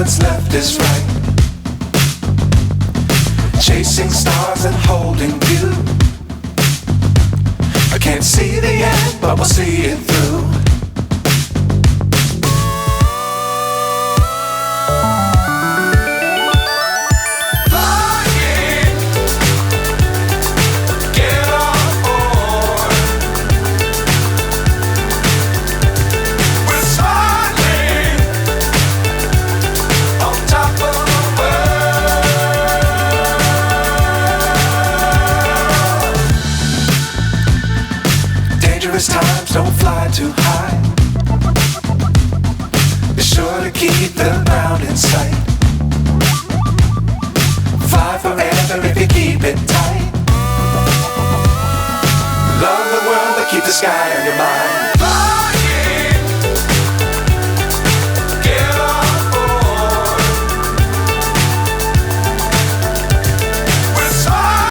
what's left is right. Chasing stars and holding you. I can't see the end, but we'll see it through. Times don't fly too high. Be sure to keep the ground in sight. Fly forever if you keep it tight. Love the world but keep the sky on your mind.